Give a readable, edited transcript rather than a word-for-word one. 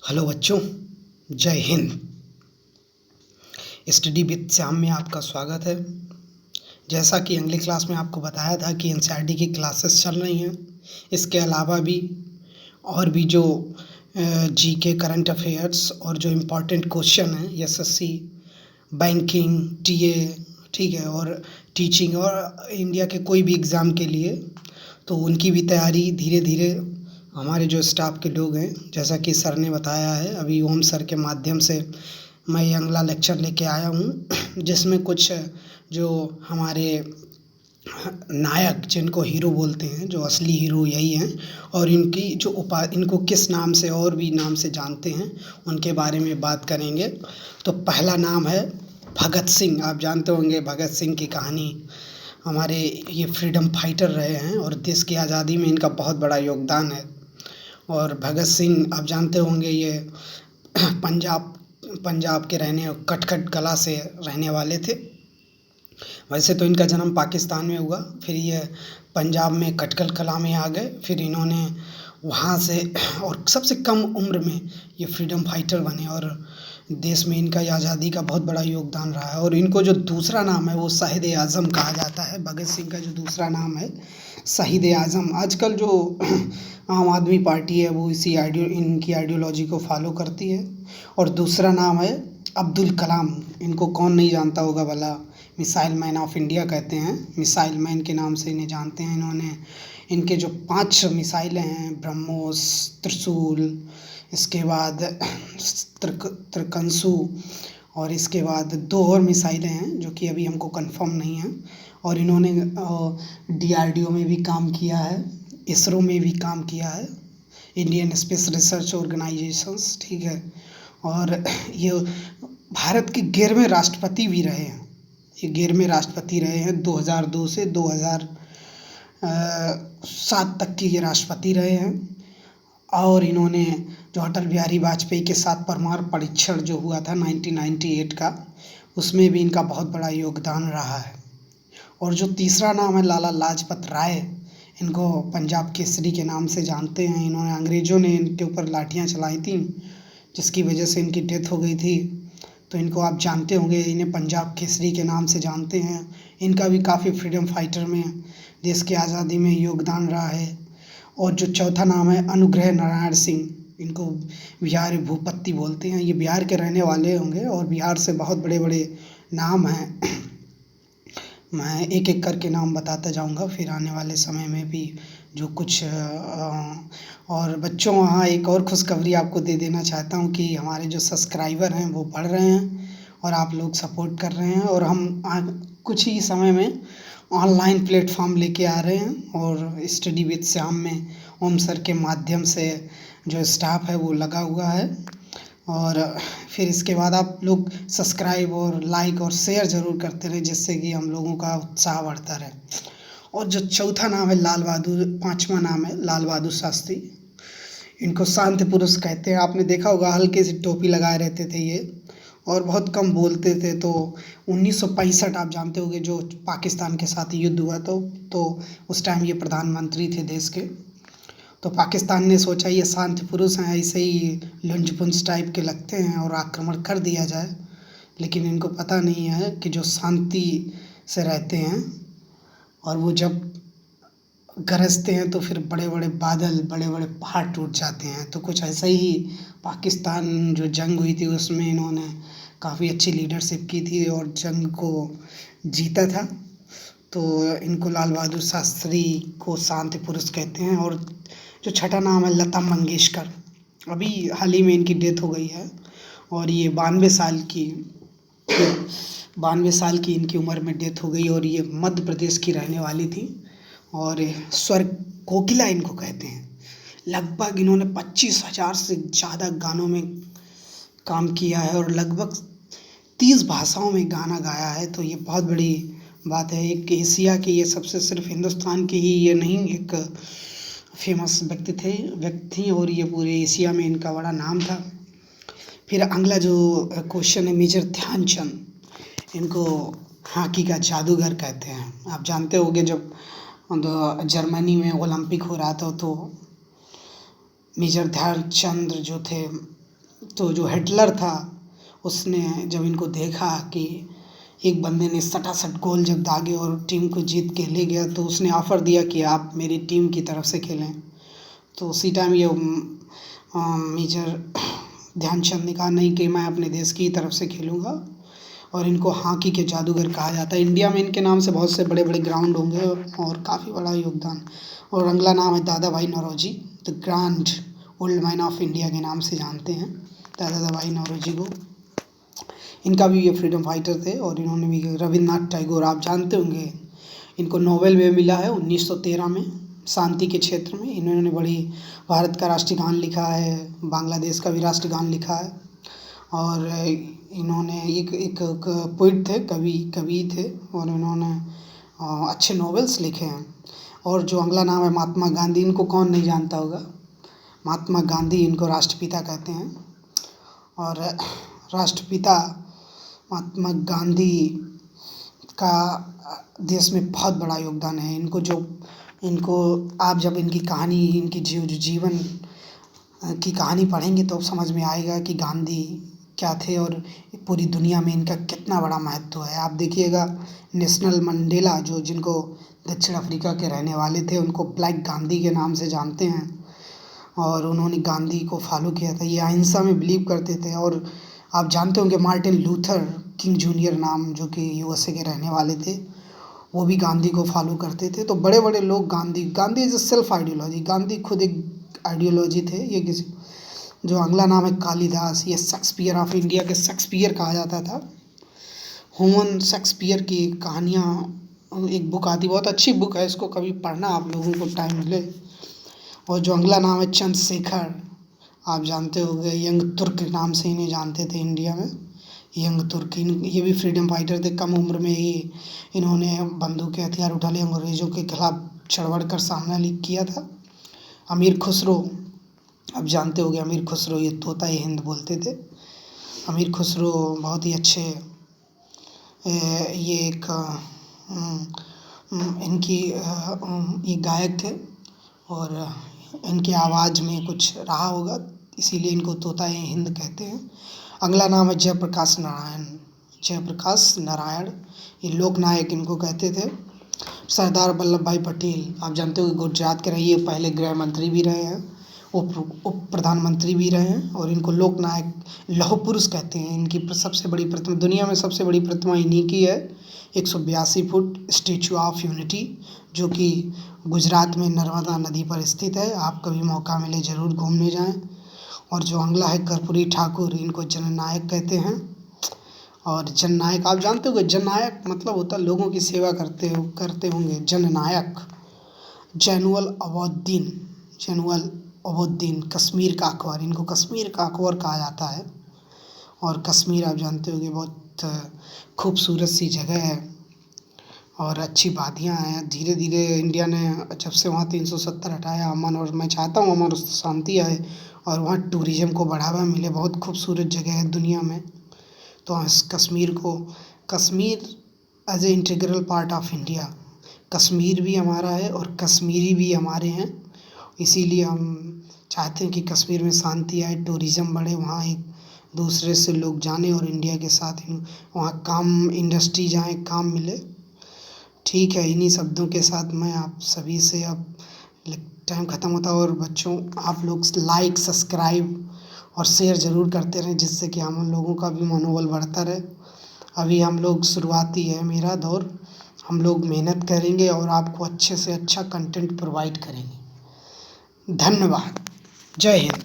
Hello बच्चों, जय Hind. Study with Shyam में आपका स्वागत है। जैसा कि अगली क्लास में आपको बताया था कि एनसीईआरटी की क्लासेस चल रही हैं। इसके अलावा भी और भी जो जीके, करंट अफेयर्स और जो इम्पोर्टेंट क्वेश्चन हैं एसएससी, बैंकिंग, टीए, ठीक है, और टीचिंग और इंडिया के कोई भी एग्ज़ाम के लिए, तो उनकी भी तैयारी धीरे धीरे हमारे जो स्टाफ के लोग हैं, जैसा कि सर ने बताया है, अभी ओम सर के माध्यम से मैं ये अगला लेक्चर लेके आया हूँ जिसमें कुछ जो हमारे नायक, जिनको हीरो बोलते हैं, जो असली हीरो यही हैं, और इनकी जो इनको किस नाम से और भी नाम से जानते हैं उनके बारे में बात करेंगे। तो पहला नाम है भगत सिंह। आप जानते होंगे भगत सिंह की कहानी। हमारे ये फ्रीडम फाइटर रहे हैं और देश की आज़ादी में इनका बहुत बड़ा योगदान है। और भगत सिंह आप जानते होंगे ये पंजाब के कटकट कला से रहने वाले थे। वैसे तो इनका जन्म पाकिस्तान में हुआ, फिर ये पंजाब में कटकट कला में आ गए, फिर इन्होंने वहाँ से और सबसे कम उम्र में ये फ्रीडम फाइटर बने और देश में इनका आज़ादी का बहुत बड़ा योगदान रहा है। और इनको जो दूसरा नाम है वो शहीद ए आज़म कहा जाता है। भगत सिंह का जो दूसरा नाम है शहीद ए आज़म। आजकल जो आम आदमी पार्टी है वो इनकी आइडियोलॉजी को फॉलो करती है। और दूसरा नाम है अब्दुल कलाम। इनको कौन नहीं जानता होगा भला, मिसाइल मैन ऑफ इंडिया कहते हैं, मिसाइल मैन के नाम से इन्हें जानते हैं। इन्होंने इनके जो 5 मिसाइलें हैं, ब्रह्मोस, त्रिशूल, इसके बाद त्रिकंसु, और इसके बाद 2 और मिसाइलें हैं जो कि अभी हमको कंफर्म नहीं है। और इन्होंने डीआरडीओ में भी काम किया है, इसरो में भी काम किया है, इंडियन स्पेस रिसर्च ऑर्गेनाइजेशंस, ठीक है। और ये भारत के 11वें राष्ट्रपति भी रहे हैं। ये 11वें राष्ट्रपति रहे हैं। 2002 से 2007 तक के ये राष्ट्रपति रहे हैं। और इन्होंने जो अटल बिहारी वाजपेयी के साथ परमाणु परीक्षण जो हुआ था 1998 का, उसमें भी इनका बहुत बड़ा योगदान रहा है। और जो तीसरा नाम है लाला लाजपत राय, इनको पंजाब केसरी के नाम से जानते हैं। इन्होंने अंग्रेज़ों ने इनके ऊपर लाठियाँ चलाई थी जिसकी वजह से इनकी डेथ हो गई थी, तो इनको आप जानते होंगे, इन्हें पंजाब केसरी के नाम से जानते हैं। इनका भी काफ़ी फ्रीडम फाइटर में देश की आज़ादी में योगदान रहा है। और जो चौथा नाम है अनुग्रह नारायण सिंह, इनको बिहार भूपति बोलते हैं। ये बिहार के रहने वाले होंगे और बिहार से बहुत बड़े बड़े नाम हैं। मैं एक एक करके नाम बताता जाऊंगा फिर आने वाले समय में भी जो कुछ। और बच्चों, वहाँ एक और खुशखबरी आपको दे देना चाहता हूँ कि हमारे जो सब्सक्राइबर हैं वो बढ़ रहे हैं और आप लोग सपोर्ट कर रहे हैं। और हम कुछ ही समय में ऑनलाइन प्लेटफॉर्म लेके आ रहे हैं और स्टडी विद श्याम में ओम सर के माध्यम से जो स्टाफ है वो लगा हुआ है। और फिर इसके बाद आप लोग सब्सक्राइब और लाइक और शेयर ज़रूर करते रहे, जिससे कि हम लोगों का उत्साह बढ़ता रहे। और जो चौथा नाम है लाल बहादुर, 5वां नाम है लाल बहादुर शास्त्री। इनको शांति पुरुष कहते हैं। आपने देखा होगा हल्के सी टोपी लगाए रहते थे ये, और बहुत कम बोलते थे। तो 1965 आप जानते होंगे, जो पाकिस्तान के साथ युद्ध हुआ तो उस टाइम ये प्रधानमंत्री थे देश के। तो पाकिस्तान ने सोचा ये शांति पुरुष हैं, ऐसे ही लुंज-पुंज टाइप के लगते हैं और आक्रमण कर दिया जाए। लेकिन इनको पता नहीं है कि जो शांति से रहते हैं और वो जब गरजते हैं तो फिर बड़े बड़े बादल, बड़े बड़े पहाड़ टूट जाते हैं। तो कुछ ऐसा ही पाकिस्तान जो जंग हुई थी उसमें इन्होंने काफ़ी अच्छी लीडरशिप की थी और जंग को जीता था। तो इनको लाल बहादुर शास्त्री को शांति पुरुष कहते हैं। और जो छठा नाम है लता मंगेशकर, अभी हाल ही में इनकी डेथ हो गई है और ये 92 साल की इनकी उम्र में डेथ हो गई। और ये मध्य प्रदेश की रहने वाली थी और स्वर कोकिला इनको कहते हैं। लगभग इन्होंने 25,000 से ज़्यादा गानों में काम किया है और लगभग 30 भाषाओं में गाना गाया है। तो ये बहुत बड़ी बात है। एक एशिया के, ये सबसे सिर्फ हिंदुस्तान के ही ये नहीं, एक फेमस व्यक्ति और ये पूरे एशिया में इनका बड़ा नाम था। फिर अगला जो क्वेश्चन है मेजर ध्यानचंद, इनको हॉकी का जादूगर कहते हैं। आप जानते होंगे जब जर्मनी में ओलंपिक हो रहा था तो मेजर ध्यानचंद जो थे तो जो हिटलर था उसने जब इनको देखा कि एक बंदे ने सटासट गोल जब दागे और टीम को जीत के ले गया, तो उसने ऑफ़र दिया कि आप मेरी टीम की तरफ से खेलें। तो उसी टाइम ये मेजर ध्यानचंद ने कहा नहीं कि मैं अपने देश की तरफ से खेलूँगा, और इनको हॉकी के जादूगर कहा जाता है। इंडिया में इनके नाम से बहुत से बड़े बड़े ग्राउंड होंगे और काफ़ी बड़ा योगदान। और अगला नाम है Dadabhai Naoroji, the grand old man of India के नाम से जानते हैं दादा भाई नौरोजी को। इनका भी ये फ्रीडम फाइटर थे, और इन्होंने भी रविन्द्रनाथ टैगोर आप जानते होंगे, इनको नोबेल भी मिला है 1913 में शांति के क्षेत्र में। इन्होंने बड़ी भारत का राष्ट्रीय गान लिखा है, बांग्लादेश का भी राष्ट्रीय गान लिखा है, और इन्होंने एक पोइट थे, कवि थे, और इन्होंने अच्छे नॉवेल्स लिखे हैं। और जो अगला नाम है महात्मा गांधी, इनको कौन नहीं जानता होगा। महात्मा गांधी, इनको राष्ट्रपिता कहते हैं। और राष्ट्रपिता महात्मा गांधी का देश में बहुत बड़ा योगदान है। इनको आप जब इनकी कहानी, इनकी जीवन की कहानी पढ़ेंगे तो समझ में आएगा कि गांधी क्या थे और पूरी दुनिया में इनका कितना बड़ा महत्व है। आप देखिएगा नेशनल मंडेला, जो जिनको दक्षिण अफ्रीका के रहने वाले थे, उनको ब्लैक गांधी के नाम से जानते हैं, और उन्होंने गांधी को फॉलो किया था। ये अहिंसा में बिलीव करते थे। और आप जानते होंगे मार्टिन लूथर किंग जूनियर नाम, जो कि यूएसए के रहने वाले थे, वो भी गांधी को फॉलो करते थे। तो बड़े बड़े लोग Gandhi is a self ideology, Gandhi खुद एक आइडियोलॉजी थे। ये किसी जो अगला नाम है कालिदास, ये शेक्सपियर ऑफ इंडिया के शेक्सपियर कहा जाता था। ह्यूमन शेक्सपियर की कहानियाँ एक बुक आती, बहुत अच्छी बुक है, इसको कभी पढ़ना आप लोगों को टाइम मिले। और जो अगला नाम है चंद्रशेखर, आप जानते होंगे, यंग तुर्क नाम से इन्हें जानते थे इंडिया में, यंग तुर्क। ये भी फ्रीडम फाइटर थे। कम उम्र में ही इन्होंने बंदूक के हथियार उठा लिए, अंग्रेज़ों के खिलाफ चढ़ कर सामना किया था। अमीर खुसरो, आप जानते होंगे अमीर खुसरो, ये तोता ही हिंद बोलते थे। अमीर खुसरो बहुत ही अच्छे, ये एक इनकी ये गायक थे, और इनकी आवाज़ में कुछ रहा होगा, इसीलिए इनको तोता ही हिंद कहते हैं। अगला नाम है जयप्रकाश नारायण। जयप्रकाश नारायण ये लोकनायक इनको कहते थे। सरदार वल्लभ भाई पटेल, आप जानते हो गुजरात के रहे, ये पहले गृह मंत्री भी रहे हैं, उप प्रधानमंत्री भी रहे हैं, और इनको लोकनायक लौह पुरुष कहते हैं। इनकी सबसे बड़ी प्रतिमा, दुनिया में सबसे बड़ी प्रतिमा इन्हीं की है, 182 फुट स्टैचू ऑफ यूनिटी, जो कि गुजरात में नर्मदा नदी पर स्थित है। आप कभी मौका मिले ज़रूर घूमने जाएं। और जो अगला है कर्पूरी ठाकुर, इनको जननायक कहते हैं। और जननायक आप जानते होंगे, जननायक मतलब होता है लोगों की सेवा करते होंगे। जननायक जैनुअल अबुद्दीन, कश्मीर का अकबर, इनको कश्मीर का अकबर कहा जाता है। और कश्मीर आप जानते होंगे बहुत खूबसूरत सी जगह है और अच्छी वादियाँ हैं। धीरे धीरे इंडिया ने जब से वहाँ 370 हटाया, अमन, और मैं चाहता हूँ अमन शांति आए और वहाँ टूरिज़्म को बढ़ावा मिले। बहुत खूबसूरत जगह है दुनिया में। तो इस Kashmir as a integral part of India, Kashmir भी हमारा है और कश्मीरी भी हमारे हैं। इसीलिए हम चाहते हैं कि कश्मीर में शांति आए, टूरिज़्म बढ़े, वहाँ एक दूसरे से लोग जाने और इंडिया के साथ वहाँ काम, इंडस्ट्री जाएँ, काम मिले। ठीक है, इन्हीं शब्दों के साथ मैं आप सभी से, अब टाइम ख़त्म होता है, और बच्चों आप लोग लाइक, सब्सक्राइब और शेयर ज़रूर करते रहें, जिससे कि हम लोगों का भी मनोबल बढ़ता रहे। अभी हम लोग शुरुआती है मेरा दौर, हम लोग मेहनत करेंगे और आपको अच्छे से अच्छा कंटेंट प्रोवाइड करेंगे। धन्यवाद। जय हिंद।